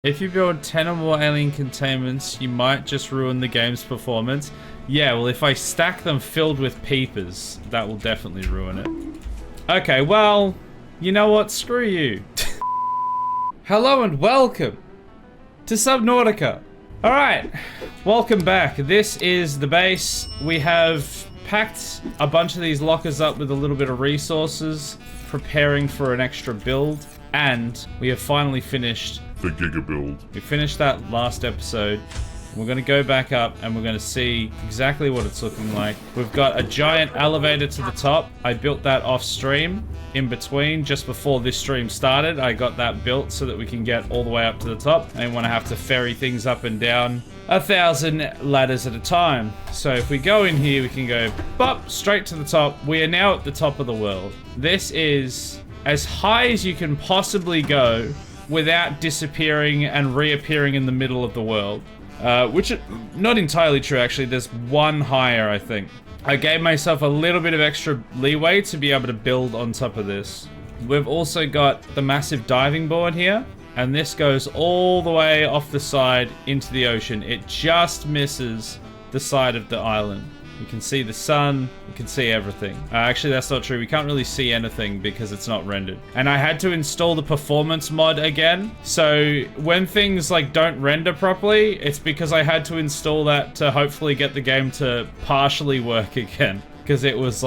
If you build 10 or more alien containments, you might just ruin the game's performance. Yeah, well, if I stack them filled with peepers, that will definitely ruin it. Okay, well, you know what? Screw you. Hello and welcome to Subnautica. Alright, welcome back. This is the base. We have packed a bunch of these lockers up with a little bit of resources, preparing for an extra build, and we have finally finished the Giga build. We finished that last episode. We're going to go back up and we're going to see exactly what it's looking like. We've got a giant elevator to the top. I built that off stream in between, just before this stream started. I got that built so that we can get all the way up to the top. I didn't want to have to ferry things up and down 1,000 ladders at a time. So if we go in here, we can go bop, straight to the top. We are now at the top of the world. This is as high as you can possibly go without disappearing and reappearing in the middle of the world. Which is not entirely true, actually. There's one higher, I think. I gave myself a little bit of extra leeway to be able to build on top of this. We've also got the massive diving board here, and this goes all the way off the side into the ocean. It just misses the side of the island. You can see the sun, you can see everything. Actually, that's not true. We can't really see anything because it's not rendered. And I had to install the performance mod again. So when things like don't render properly, it's because I had to install that to hopefully get the game to partially work again. Because it was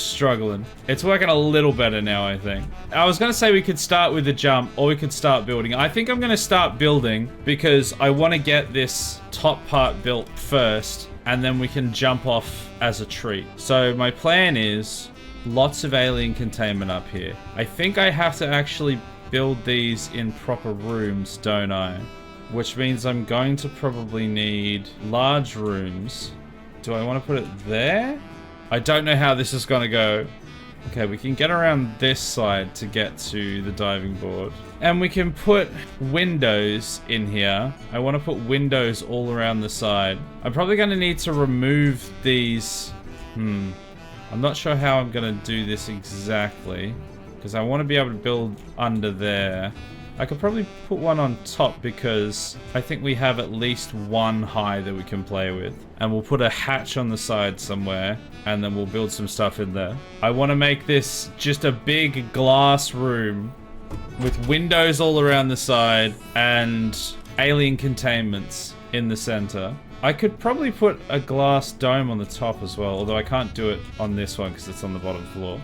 struggling. It's working a little better now, I think. I was gonna say we could start with the jump or we could start building. I think I'm gonna start building because I wanna get this top part built first, and then we can jump off as a treat. So my plan is lots of alien containment up here. I think I have to actually build these in proper rooms, don't I? Which means I'm going to probably need large rooms. Do I want to put it there? I don't know how this is going to go. Okay, we can get around this side to get to the diving board. And we can put windows in here. I want to put windows all around the side. I'm probably going to need to remove these. I'm not sure how I'm going to do this exactly, because I want to be able to build under there. I could probably put one on top because I think we have at least one high that we can play with. And we'll put a hatch on the side somewhere, and then we'll build some stuff in there. I want to make this just a big glass room with windows all around the side and alien containments in the center. I could probably put a glass dome on the top as well, although I can't do it on this one because it's on the bottom floor.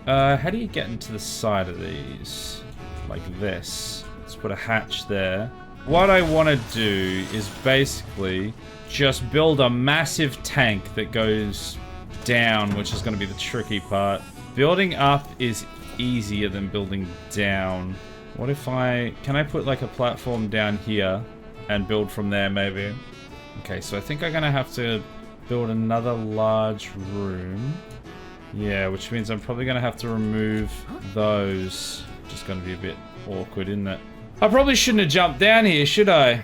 How do you get into the side of these? Like this. Let's put a hatch there. What I want to do is basically just build a massive tank that goes down, which is going to be the tricky part. Building up is easier than building down. What if can I put like a platform down here and build from there maybe? Okay, so I think I'm going to have to build another large room. Yeah, which means I'm probably going to have to remove those. Just going to be a bit awkward, isn't it? I probably shouldn't have jumped down here, should I?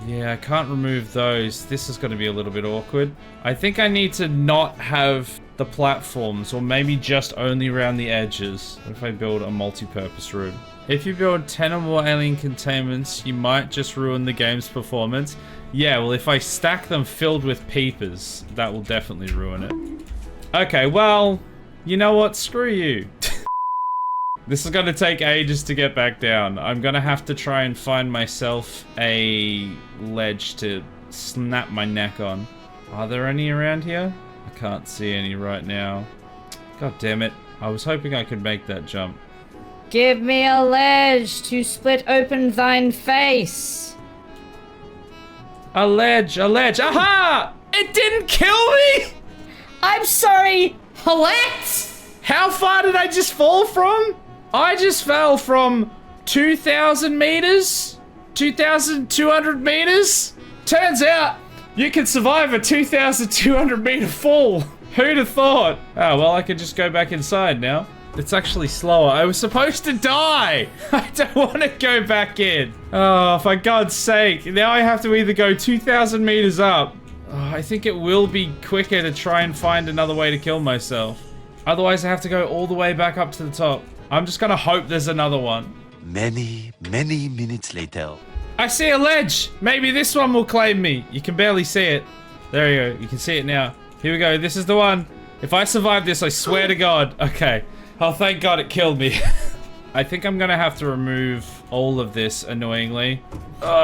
Yeah, I can't remove those. This is going to be a little bit awkward. I think I need to not have the platforms, or maybe just only around the edges. What if I build a multi-purpose room? If you build 10 or more alien containments, you might just ruin the game's performance. Yeah, well, if I stack them filled with peepers, that will definitely ruin it. Okay, well, you know what? Screw you. This is going to take ages to get back down. I'm going to have to try and find myself a ledge to snap my neck on. Are there any around here? I can't see any right now. God damn it. I was hoping I could make that jump. Give me a ledge to split open thine face. A ledge, a ledge. Aha! It didn't kill me! I'm sorry. What? How far did I just fall from? I just fell from 2,000 meters? 2,200 meters? Turns out you can survive a 2,200 meter fall. Who'd have thought? Oh, well, I could just go back inside now. It's actually slower. I was supposed to die. I don't want to go back in. Oh, for God's sake. Now I have to either go 2,000 meters up. Oh, I think it will be quicker to try and find another way to kill myself. Otherwise, I have to go all the way back up to the top. I'm just gonna hope there's another one. Many, many minutes later. I see a ledge. Maybe this one will claim me. You can barely see it. There you go. You can see it now. Here we go. This is the one. If I survive this, I swear to God. Okay. Oh, thank God it killed me. I think I'm gonna have to remove all of this, annoyingly.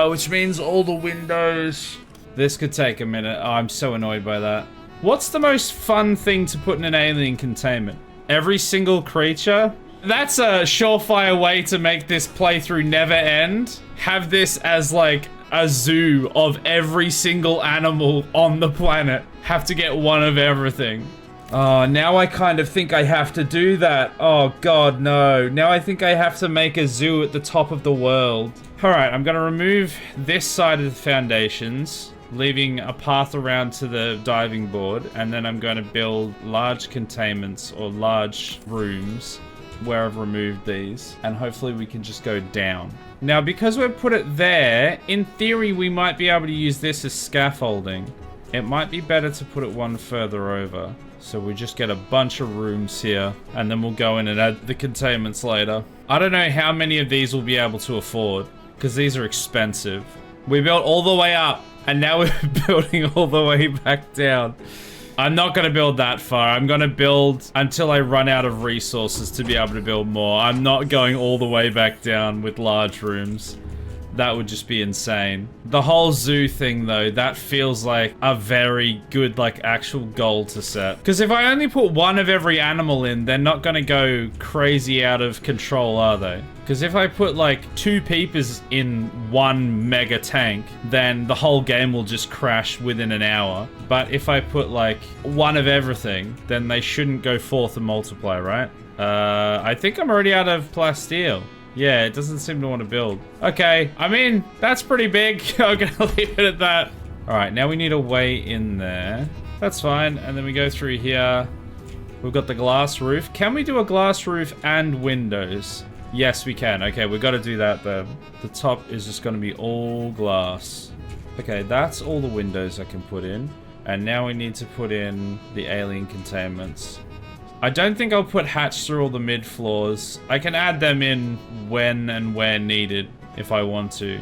Which means all the windows. This could take a minute. Oh, I'm so annoyed by that. What's the most fun thing to put in an alien containment? Every single creature? That's a surefire way to make this playthrough never end. Have this as like a zoo of every single animal on the planet. Have to get one of everything. Oh, now I kind of think I have to do that. Oh God, no. Now I think I have to make a zoo at the top of the world. All right, I'm gonna remove this side of the foundations, leaving a path around to the diving board, and then I'm gonna build large containments or large rooms where I've removed these, and hopefully we can just go down. Now, because we've put it there, in theory we might be able to use this as scaffolding. It might be better to put it one further over. So we just get a bunch of rooms here, and then we'll go in and add the containments later. I don't know how many of these we'll be able to afford, because these are expensive. We built all the way up, and now we're building all the way back down. I'm not going to build that far. I'm going to build until I run out of resources to be able to build more. I'm not going all the way back down with large rooms. That would just be insane. The whole zoo thing, though, that feels like a very good, like, actual goal to set. Because if I only put one of every animal in, they're not going to go crazy out of control, are they? Because if I put, like, 2 peepers in one mega tank, then the whole game will just crash within an hour. But if I put, like, one of everything, then they shouldn't go forth and multiply, right? I think I'm already out of plasteel. Yeah, it doesn't seem to want to build. Okay, I mean, that's pretty big. I'm gonna leave it at that. All right, now we need a way in there. That's fine, and then we go through here. We've got the glass roof. Can we do a glass roof and windows? Yes, we can. Okay, we've got to do that then. The top is just gonna be all glass. Okay, that's all the windows I can put in. And now we need to put in the alien containments. I don't think I'll put hatch through all the mid floors. I can add them in when and where needed if I want to.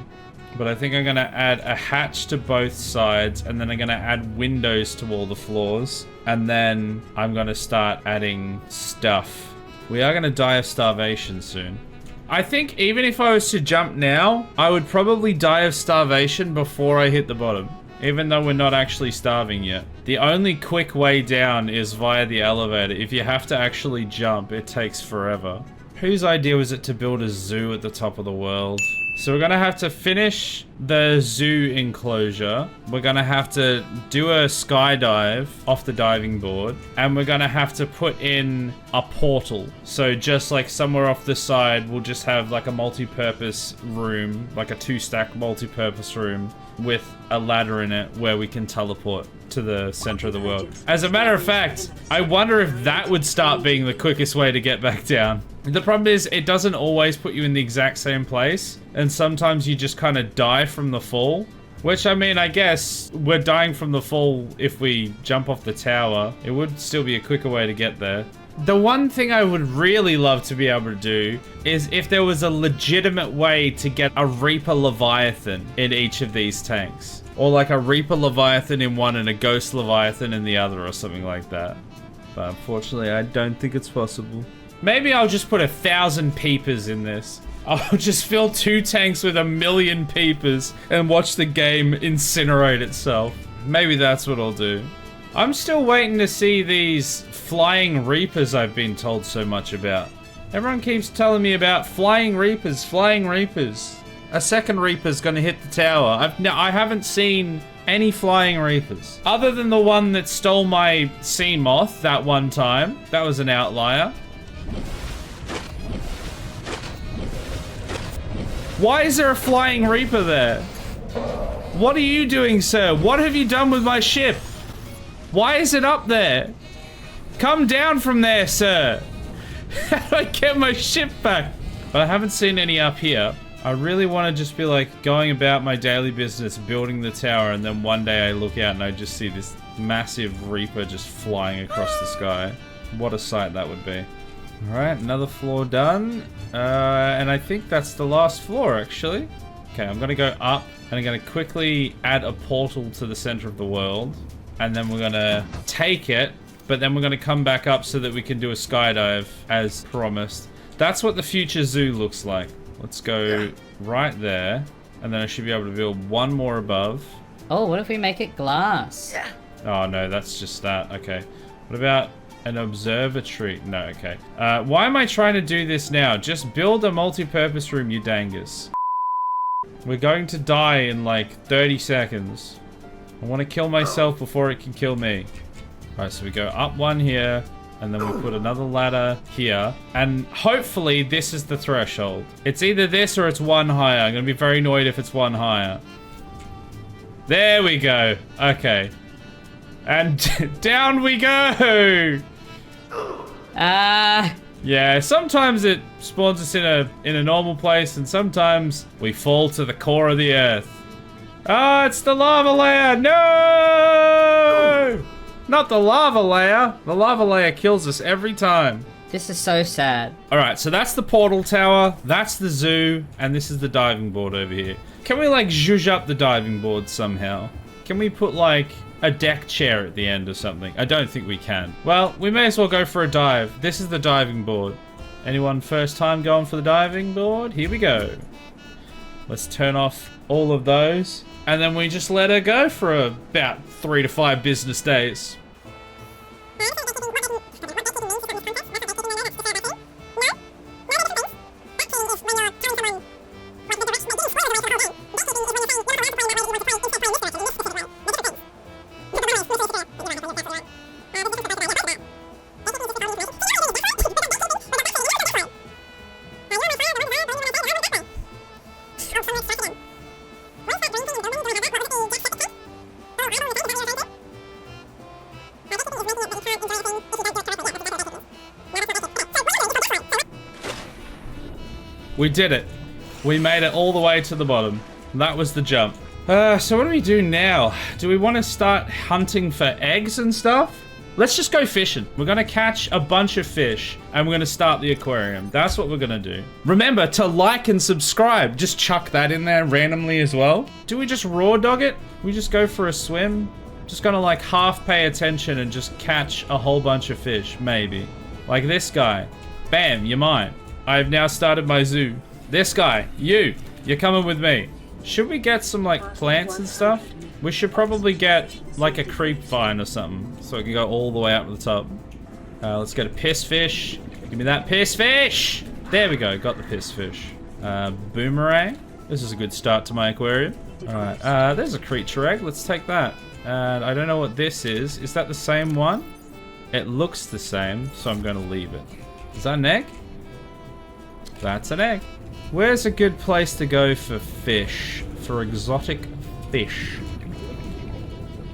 But I think I'm going to add a hatch to both sides, and then I'm going to add windows to all the floors. And then I'm going to start adding stuff. We are going to die of starvation soon. I think even if I was to jump now, I would probably die of starvation before I hit the bottom. Even though we're not actually starving yet. The only quick way down is via the elevator. If you have to actually jump, it takes forever. Whose idea was it to build a zoo at the top of the world? So we're gonna have to finish the zoo enclosure. We're gonna have to do a skydive off the diving board. And we're gonna have to put in a portal. So just like somewhere off the side, we'll just have like a multi-purpose room, like a 2-stack multi-purpose room with a ladder in it where we can teleport to the center of the world. As a matter of fact, I wonder if that would start being the quickest way to get back down. The problem is it doesn't always put you in the exact same place, and sometimes you just kind of die from the fall. Which, I mean, I guess we're dying from the fall if we jump off the tower. It would still be a quicker way to get there. The one thing I would really love to be able to do is if there was a legitimate way to get a Reaper Leviathan in each of these tanks. Or like a Reaper Leviathan in one and a Ghost Leviathan in the other or something like that. But unfortunately, I don't think it's possible. Maybe I'll just put 1,000 peepers in this. I'll just fill 2 tanks with 1,000,000 peepers and watch the game incinerate itself. Maybe that's what I'll do. I'm still waiting to see these flying reapers I've been told so much about. Everyone keeps telling me about flying reapers, flying reapers. A second reaper's gonna hit the tower. I haven't seen any flying reapers. Other than the one that stole my sea moth that one time. That was an outlier. Why is there a flying reaper there? What are you doing, sir? What have you done with my ship? Why is it up there? Come down from there, sir. How do I get my ship back? But I haven't seen any up here. I really want to just be like going about my daily business, building the tower, and then one day I look out and I just see this massive reaper just flying across the sky. What a sight that would be. Alright, another floor done. And I think that's the last floor, actually. Okay, I'm gonna go up, and I'm gonna quickly add a portal to the center of the world. And then we're gonna take it, but then we're gonna come back up so that we can do a skydive, as promised. That's what the future zoo looks like. Let's go right there, and then I should be able to build one more above. Oh, what if we make it glass? Oh no, that's just that. Okay. What about an observatory? No, okay. Why am I trying to do this now? Just build a multi-purpose room, you dangus. We're going to die in like 30 seconds. I want to kill myself before it can kill me. Alright, so we go up one here, and then we put another ladder here. And hopefully this is the threshold. It's either this or it's one higher. I'm going to be very annoyed if it's one higher. There we go. Okay. And down we go! Yeah, sometimes it spawns us in a normal place, and sometimes we fall to the core of the earth. Ah, it's the lava layer! No! Not the lava layer. The lava layer kills us every time. This is so sad. Alright, so that's the portal tower, that's the zoo, and this is the diving board over here. Can we, like, zhuzh up the diving board somehow? Can we put, like, a deck chair at the end or something? I don't think we can. Well, we may as well go for a dive. This is the diving board. Anyone first time going for the diving board? Here we go. Let's turn off all of those. And then we just let her go for about 3 to 5 business days. We did it. We made it all the way to the bottom. That was the jump. So what do we do now? Do we want to start hunting for eggs and stuff? Let's just go fishing. We're going to catch a bunch of fish, and we're going to start the aquarium. That's what we're going to do. Remember to like and subscribe. Just chuck that in there randomly as well. Do we just raw dog it? We just go for a swim? Just gonna like half pay attention and just catch a whole bunch of fish, maybe. Like this guy. Bam, you're mine. I've now started my zoo. This guy, you're coming with me. Should we get some like plants and stuff? We should probably get like a creep vine or something so it can go all the way up to the top. Let's get a piss fish. Give me that piss fish. There we go, got the piss fish. Boomerang. This is a good start to my aquarium. All right, there's a creature egg. Let's take that. And I don't know what this is. Is that the same one? It looks the same, so I'm gonna leave it. Is that an egg? That's an egg. Where's a good place to go for fish? For exotic fish?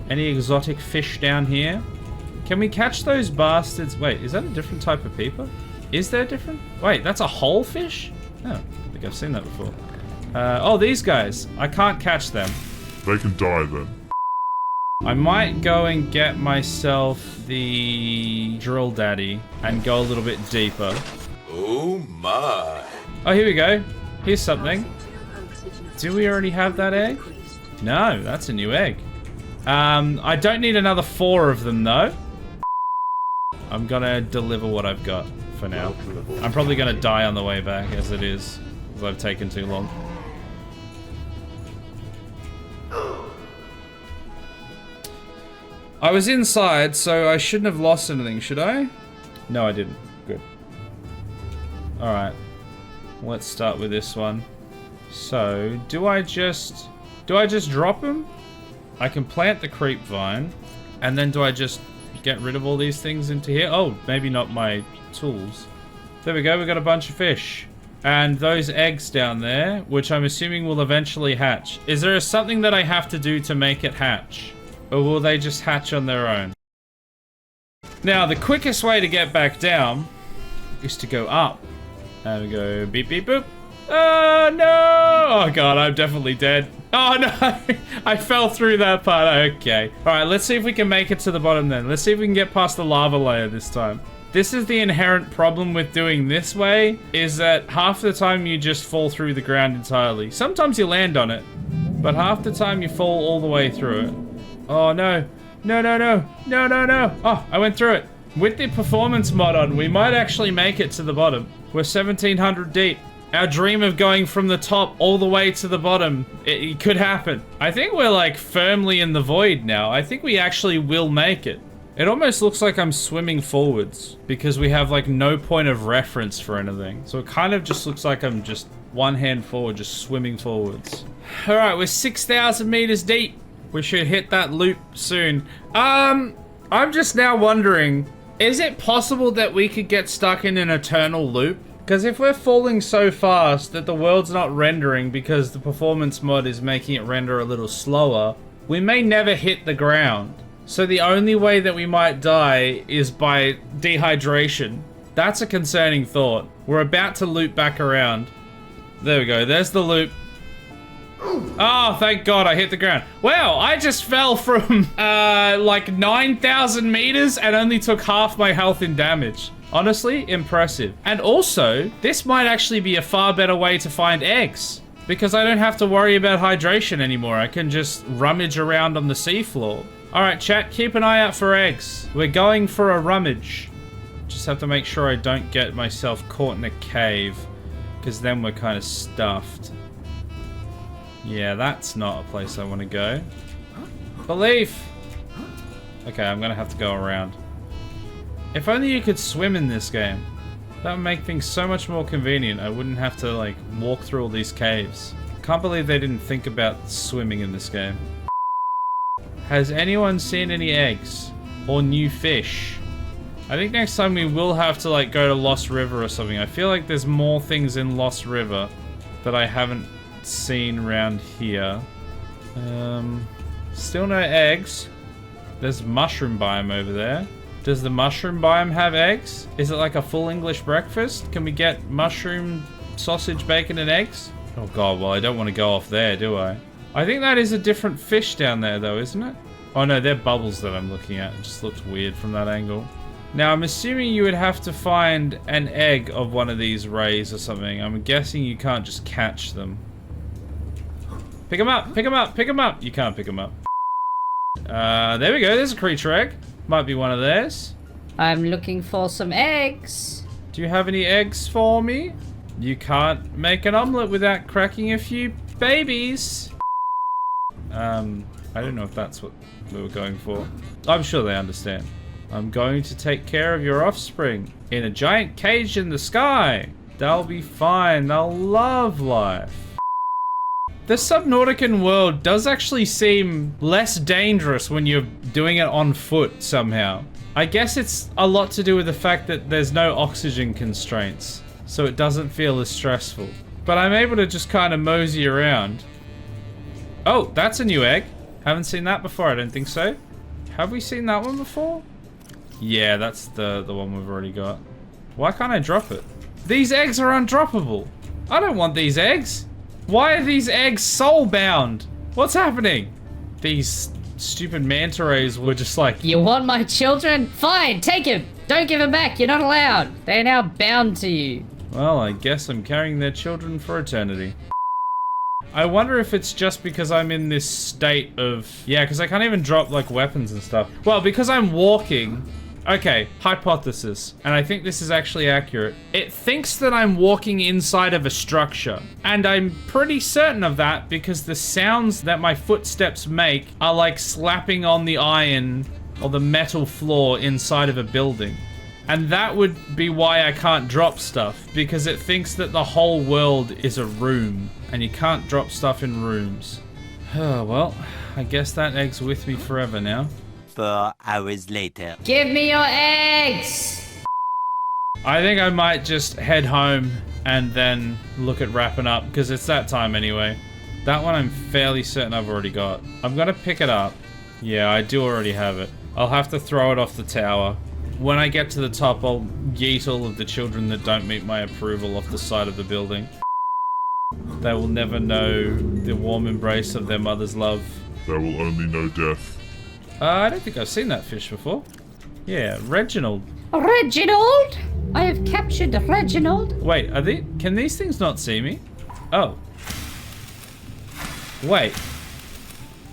Any exotic fish down here? Can we catch those bastards? Wait, is that a different type of peeper? Is there different? Wait, that's a whole fish? Oh, I think I've seen that before. Oh, these guys. I can't catch them. They can die then. I might go and get myself the drill daddy and go a little bit deeper. Oh my. Oh, here we go. Here's something. Do we already have that egg? No, that's a new egg. I don't need another 4 of them though. I'm gonna deliver what I've got for now. I'm probably gonna die on the way back as it is, because I've taken too long. I was inside, so I shouldn't have lost anything, should I? No, I didn't. Good. Alright. Let's start with this one. So, do I just drop him? I can plant the creep vine, and then do I just get rid of all these things into here? Oh, maybe not my tools. There we go, we got a bunch of fish. And those eggs down there, which I'm assuming will eventually hatch. Is there something that I have to do to make it hatch? Or will they just hatch on their own? Now, the quickest way to get back down is to go up. And we go beep beep boop. Oh no! Oh god, I'm definitely dead. Oh no! I fell through that part. Okay. Alright, let's see if we can make it to the bottom then. Let's see if we can get past the lava layer this time. This is the inherent problem with doing this way, is that half the time you just fall through the ground entirely. Sometimes you land on it, but half the time you fall all the way through it. Oh no. No, no, no. No, no, no. Oh, I went through it. With the performance mod on, we might actually make it to the bottom. We're 1700 deep. Our dream of going from the top all the way to the bottom, it could happen. I think we're like firmly in the void now. I think we actually will make it. It almost looks like I'm swimming forwards because we have like no point of reference for anything. So it kind of just looks like I'm just one hand forward, just swimming forwards. All right, we're 6,000 meters deep. We should hit that loop soon. I'm just now wondering, is it possible that we could get stuck in an eternal loop? Because if we're falling so fast that the world's not rendering because the performance mod is making it render a little slower, we may never hit the ground. So the only way that we might die is by dehydration. That's a concerning thought. We're about to loop back around. There we go, there's the loop. Oh, thank God I hit the ground. Wow, I just fell from like 9,000 meters and only took half my health in damage. Honestly, impressive. And also, this might actually be a far better way to find eggs, because I don't have to worry about hydration anymore. I can just rummage around on the seafloor. All right, chat, keep an eye out for eggs. We're going for a rummage. Just have to make sure I don't get myself caught in a cave, because then we're kind of stuffed. Yeah, that's not a place I want to go. Belief! Okay, I'm gonna have to go around. If only you could swim in this game. That would make things so much more convenient. I wouldn't have to, like, walk through all these caves. Can't believe they didn't think about swimming in this game. Has anyone seen any eggs? Or new fish? I think next time we will have to, like, go to Lost River or something. I feel like there's more things in Lost River that I haven't seen around here. Still no eggs. There's mushroom biome over there. Does the mushroom biome have eggs? Is it like a full English breakfast? Can we get mushroom, sausage, bacon, and eggs? Oh God, well I don't want to go off there, do I? I think that is a different fish down there though, isn't it? Oh no, they're bubbles that I'm looking at. It just looks weird from that angle. Now I'm assuming you would have to find an egg of one of these rays or something. I'm guessing you can't just catch them. Pick them up, pick them up, pick them up. You can't pick them up. There we go, there's a creature egg. Might be one of theirs. I'm looking for some eggs. Do you have any eggs for me? You can't make an omelet without cracking a few babies. I don't know if that's what we were going for. I'm sure they understand. I'm going to take care of your offspring in a giant cage in the sky. They'll be fine. They'll love life. The Subnautican world does actually seem less dangerous when you're doing it on foot somehow. I guess it's a lot to do with the fact that there's no oxygen constraints, so it doesn't feel as stressful. But I'm able to just kind of mosey around. Oh, that's a new egg. Haven't seen that before, I don't think so. Have we seen that one before? Yeah, that's the one we've already got. Why can't I drop it? These eggs are undroppable. I don't want these eggs. Why are these eggs soul-bound? What's happening? These stupid manta rays were just like... You want my children? Fine, take him. Don't give him back. You're not allowed. They are now bound to you. Well, I guess I'm carrying their children for eternity. I wonder if it's just because I'm in this state of... Yeah, because I can't even drop, like, weapons and stuff. Well, because I'm walking... Okay, hypothesis, and I think this is actually accurate. It thinks that I'm walking inside of a structure, and I'm pretty certain of that because the sounds that my footsteps make are like slapping on the iron or the metal floor inside of a building. And that would be why I can't drop stuff, because it thinks that the whole world is a room, and you can't drop stuff in rooms. Oh, well, I guess that egg's with me forever now. 4 hours later. Give me your eggs. I think I might just head home and then look at wrapping up, because it's that time anyway. That one I'm fairly certain I've already got. I'm gonna pick it up. Yeah, I do already have it. I'll have to throw it off the tower. When I get to the top, I'll yeet all of the children that don't meet my approval off the side of the building. They will never know the warm embrace of their mother's love. They will only know death. I don't think I've seen that fish before. Yeah, Reginald. Reginald! I have captured Reginald. Wait, can these things not see me? Oh. Wait.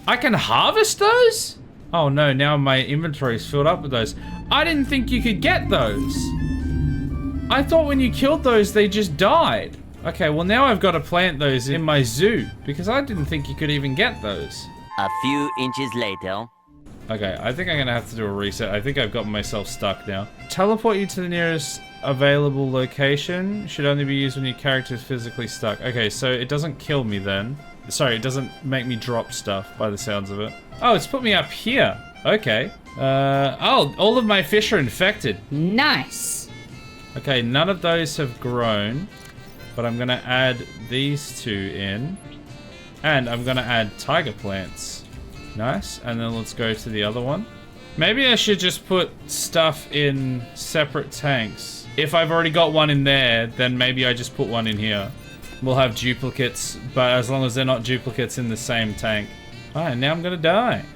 I can harvest those? Oh no, now my inventory is filled up with those. I didn't think you could get those. I thought when you killed those, they just died. Okay, well now I've got to plant those in my zoo because I didn't think you could even get those. A few inches later. Okay, I think I'm gonna have to do a reset. I think I've got myself stuck now. Teleport you to the nearest available location. Should only be used when your character is physically stuck. Okay, so it doesn't kill me then. Sorry, it doesn't make me drop stuff by the sounds of it. Oh, it's put me up here. Okay. Oh, all of my fish are infected. Nice. Okay, none of those have grown, but I'm gonna add these two in. And I'm gonna add tiger plants. Nice, and then let's go to the other one. Maybe I should just put stuff in separate tanks. If I've already got one in there, then maybe I just put one in here. We'll have duplicates, but as long as they're not duplicates in the same tank. Alright, now I'm gonna die.